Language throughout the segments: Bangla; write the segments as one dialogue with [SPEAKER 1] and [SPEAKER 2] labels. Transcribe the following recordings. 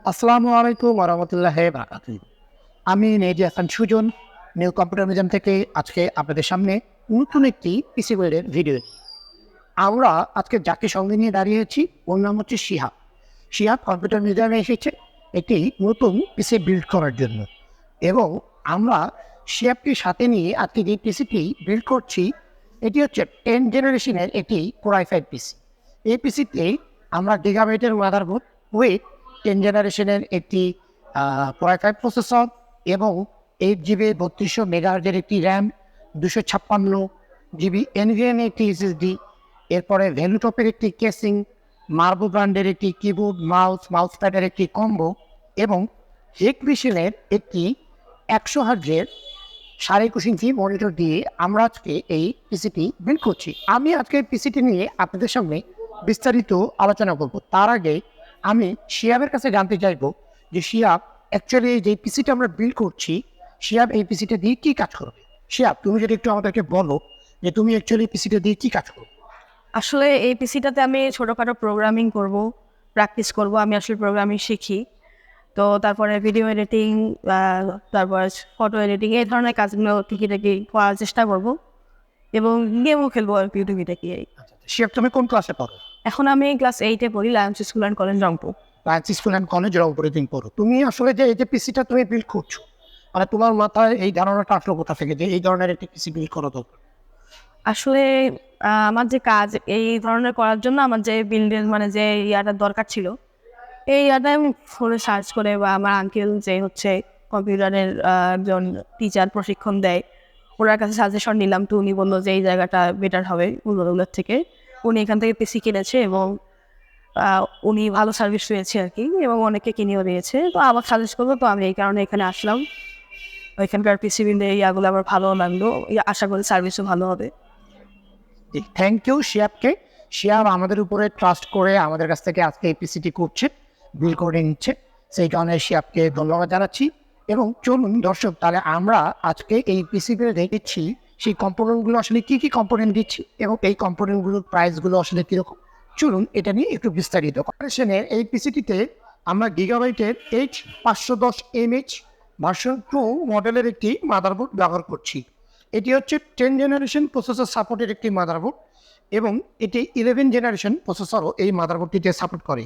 [SPEAKER 1] আসসালামু আলাইকুম ওরহমতুল্লাহি বারাকাতুহু। আমি Mehedi Hasan Sujon, new computer museum থেকে আজকে আপনাদের সামনে নতুন একটি পিসি বিল্ডের ভিডিও। আমরা আজকে যাকে সঙ্গে নিয়ে দাঁড়িয়েছি ওর নাম হচ্ছে শিহাব। শিহাব কম্পিউটার মিউজিয়ামে এসেছে একটি নতুন পিসি বিল্ড করার জন্য, এবং আমরা শিহাবকে সাথে নিয়ে আজকে যে পিসিটি বিল্ড করছি এটি হচ্ছে 10 জেনারেশনের একটি কোর i5 পিসি। এই পিসিতে আমরা গিগাবাইটের মাদারবোর্ড উইথ 10 জেনারেশনের একটি কোর i5 প্রসেসর এবং 8 GB 3200 মেগাহার্জের একটি র্যাম, 256 GB এনভিএম একটি এসএসডি, এরপরে ভ্যালুটপের একটি কেসিং, মার্বো ব্র্যান্ডের একটি কিবোর্ড, মাউস প্যাডের একটি কম্বো এবং হেকভিশনের একটি 100 হার্জের 21.5 ইঞ্চি মনিটর দিয়ে আমরা আজকে এই পিসিটি বিল্ড করছি। আমি আজকে পিসিটি নিয়ে আপনাদের সামনে বিস্তারিত আলোচনা করব। তার আগে আমি শিহাবের কাছে জানতে চাইবো যে শিহাব অ্যাকচুয়ালি যে পিসিটা আমরা বিল্ড করছি, শিহাব এই পিসিটা দিয়ে কী কাজ করবে। শিহাব, তুমি যদি একটু আমাদেরকে বলো যে তুমি অ্যাকচুয়ালি পিসিটা দিয়ে কী কাজ করবে।
[SPEAKER 2] আসলে এই পিসিটাতে আমি ছোটোখাটো প্রোগ্রামিং করব, প্র্যাকটিস করব। আমি আসলে প্রোগ্রামিং শিখি, তো তারপরে ভিডিও এডিটিং, তারপর ফটো এডিটিং, এই ধরনের কাজগুলো টুকিটাকি করার চেষ্টা করব এবং গেমও খেলবো আর কি টুকিটাকি।
[SPEAKER 1] শিহাব, তুমি কোন ক্লাসে পড়ো?
[SPEAKER 2] এখন আমি ক্লাস 8-এ পড়ি, Lions school and college Rangpur.
[SPEAKER 1] Lions school and college রংপুরে তুমি পড়ো। তুমি আসলে যে এই যে পিসিটা তুমি বিল্ড করছো, মানে তোমার মাথায় এই ধারণাটা আসলো কোথা থেকে যে এই ধরনের একটি পিসি বিল্ড করা দরকার?
[SPEAKER 2] আসলে আমার যে কাজ এই ধরনের করার জন্য আমার যে বিল্ডের মানে যে ইয়াটার দরকার ছিল, এই ইয়াটা আমি ফোনে সার্চ করে বা আমার আঙ্কেল যে হচ্ছে কম্পিউটারের একজন টিচার প্রশিক্ষণ দেয়, ওনার কাছে সাজেশন নিলাম। তো উনি বললো যে এই জায়গাটা বেটার হবে অন্যগুলোর থেকে। উনি এখান থেকে পিসি কিনেছে এবং উনি ভালো সার্ভিস পেয়েছে আর কি, এবং অনেকে কিনেও দিয়েছে। তো আমার সাজেস্ট করবো, তো আমি এই কারণে এখানে আসলাম। ওইখানকার পিসি বিল্ডের ইয়াগুলো আমার ভালো লাগলো, আশা করি সার্ভিসও ভালো হবে।
[SPEAKER 1] Thank you শিহাবকে। শিহাব আমাদের উপরে ট্রাস্ট করে আমাদের কাছ থেকে আজকে এই পিসিটি করছে, বিল করে নিচ্ছে, সেই কারণে শিহাবকে ধন্যবাদ জানাচ্ছি। এবং চলুন দর্শক, তাহলে আমরা আজকে এই পিসিতে দেখেছি সেই কম্পোনেন্টগুলো আসলে কী কী কম্পোনেন্ট দিচ্ছি এবং এই কম্পোনেন্টগুলোর প্রাইসগুলো আসলে কীরকম। চলুন এটা নিয়ে একটু বিস্তারিত কম্পারিশনে এই পিসিটিতে আমরা গিগাবাইটের H510mH ভার্সন 2 মডেলের একটি মাদারবোর্ড ব্যবহার করছি। এটি হচ্ছে 10 জেনারেশন প্রসেসর সাপোর্টের একটি মাদারবোর্ড এবং এটি 11 জেনারেশন প্রসেসরও এই মাদারবোর্ডটিতে সাপোর্ট করে।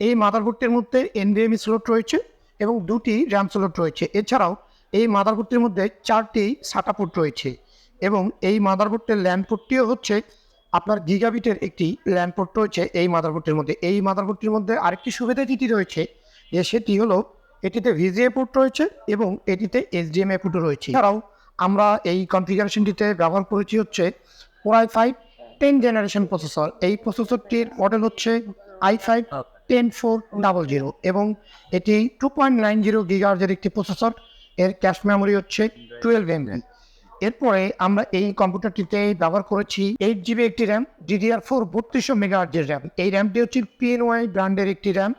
[SPEAKER 1] এই মাদারবোর্ডটির মধ্যে এনভিএমই স্লট রয়েছে এবং 2টি র্যাম স্লট রয়েছে। এছাড়াও এই মাদারবোর্ডটির মধ্যে 4টি SATA পোর্ট রয়েছে এবং এই মাদারবোর্ডটির ল্যান্ড পোর্টটিও হচ্ছে আপনার গিগাবিটের একটি ল্যান্ড পোর্ট রয়েছে এই মাদারবোর্ডটির মধ্যে। এই মাদারবোর্ডটির মধ্যে আরেকটি সুবিধা যেটি রয়েছে যে সেটি হলো এটিতে ভিজিএ পোর্ট রয়েছে এবং এটিতে HDMI পোর্টও রয়েছে। এছাড়াও আমরা এই কনফিগারেশনটিতে ব্যবহার করেছি হচ্ছে কোর i5 10 জেনারেশন প্রসেসর। এই প্রসেসরটির মডেল হচ্ছে i5-10400 এবং এটি 2.90 গিগাহার্জের একটি প্রসেসর। এর ক্যাশ মেমোরি হচ্ছে 12 MB। এরপরে আমরা এই কম্পিউটারটিতে ব্যবহার করেছি 8 GB একটি র্যাম, DDR4 3200 মেগাহার্জের র্যাম। এই র্যামটি হচ্ছে PNY ব্র্যান্ডের একটি র্যাম।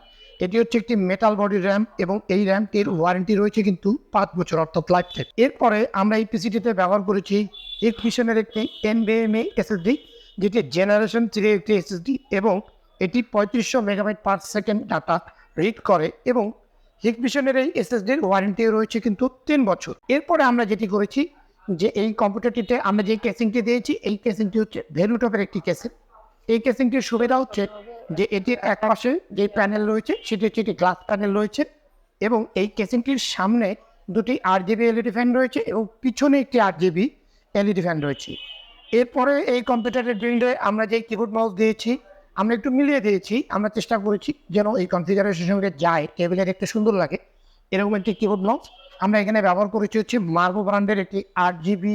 [SPEAKER 1] এটি হচ্ছে একটি মেটাল বডি র্যাম এবং এই র্যামটির ওয়ারেন্টি রয়েছে কিন্তু 5 বছর, অর্থাৎ লাইফ টাইম। এরপরে আমরা এই পিসিটিতে ব্যবহার করেছি হেকভিশনের একটি NVMe SSD, যেটি জেনারেশন 3 একটি SSD এবং এটি 3500 megabyte per second data read করে এবং হেকভিশনের এই SSDর ওয়ারেন্টি রয়েছে কিন্তু 3 বছর। এরপরে আমরা যেটি করেছি যে এই কম্পিউটারটিতে আমরা যে কেসিংটি দিয়েছি, এই কেসিংটি হচ্ছে ভ্যালুটপের একটি কেসিং। এই কেসিংটির সুবিধা হচ্ছে যে এটির এক পাশে যে প্যানেল রয়েছে সেটি হচ্ছে একটি গ্লাস প্যানেল রয়েছে এবং এই কেসিংটির সামনে 2টি RGB LED ফ্যান রয়েছে এবং পিছনে একটি RGB LED ফ্যান রয়েছে। এরপরে এই কম্পিউটারের বিল্ডে আমরা যে কিবোর্ড মাউস দিয়েছি আমরা একটু মিলিয়ে দিয়েছি। আমরা চেষ্টা করেছি যেন এই কনফিগারেশনের সঙ্গে যায়, টেবিলে দেখতে সুন্দর লাগে এরকম একটি কিবোর্ড মাউস। আমরা এখানে ব্যবহার করেছি হচ্ছে মার্বো ব্র্যান্ডের একটি 8GB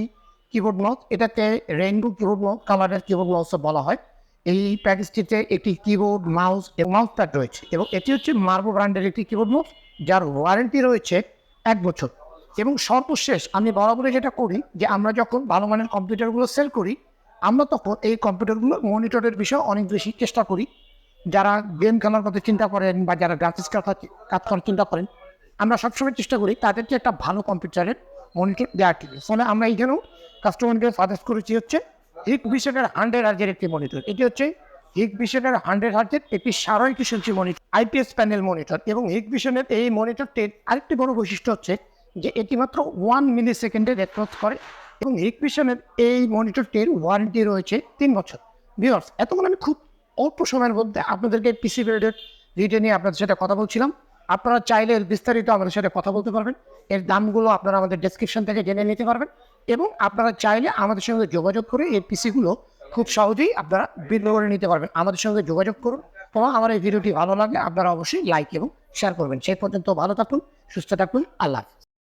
[SPEAKER 1] কিবোর্ড মাউস। এটাকে রেইনবো কিবোর্ড মাউস কালারের কিবোর্ড মাউসও বলা হয়। এই প্যাকেজটিতে একটি কিবোর্ড, মাউস এবং মাউস প্যাড রয়েছে এবং এটি হচ্ছে মার্বো ব্র্যান্ডের একটি কিবোর্ড মাউস যার ওয়ারেন্টি রয়েছে 1 বছর। এবং সর্বশেষ আমি বরাবরই যেটা করি যে আমরা যখন ভালো মানের কম্পিউটারগুলো সেল করি আমরা তখন এই কম্পিউটারগুলো মনিটরের বিষয়ে অনেক বেশি চেষ্টা করি। যারা গেম খেলার কথা চিন্তা করেন বা যারা গ্রাফিক্স কাজ করার চিন্তা করেন, আমরা সবসময় চেষ্টা করি তাদেরকে একটা ভালো কম্পিউটারের মনিটর দেওয়ার জন্য। ফলে আমরা এইখানেও কাস্টমারকে সাজেস্ট করেছি হচ্ছে হেকভিশনের 100 হার্জের একটি মনিটর। এটি হচ্ছে হিগভিশনের 100 হার্জের একটি 6.5 inch monitor, IPS panel monitor. এবং হিগভিশনের এই মনিটরটির আরেকটি বড় বৈশিষ্ট্য হচ্ছে যে এটি মাত্র 1 মিলি সেকেন্ডে রেসপন্স করে। এবং হিগভিশনের এই মনিটরটির ওয়ারেন্টি রয়েছে 3 বছর। ভিউয়ার্স, এতক্ষণ আমি খুব অল্প সময়ের মধ্যে আপনাদেরকে পিসি বিল্ডের ভিডিও নিয়ে আপনাদের সাথে কথা বলছিলাম। আপনারা চাইলে এর বিস্তারিত আমাদের সাথে কথা বলতে পারবেন। এর দামগুলো আপনারা আমাদের ডেসক্রিপশন থেকে জেনে নিতে পারবেন। এবং আপনারা চাইলে আমাদের সঙ্গে যোগাযোগ করে এই পিসিগুলো খুব সহজেই আপনারা বিল করে নিতে পারবেন। আমাদের সঙ্গে যোগাযোগ করুন। এবং আমার এই ভিডিওটি ভালো লাগলে আপনারা অবশ্যই লাইক এবং শেয়ার করবেন। সেই পর্যন্ত ভালো থাকুন, সুস্থ থাকুন। আল্লাহ হাফেজ।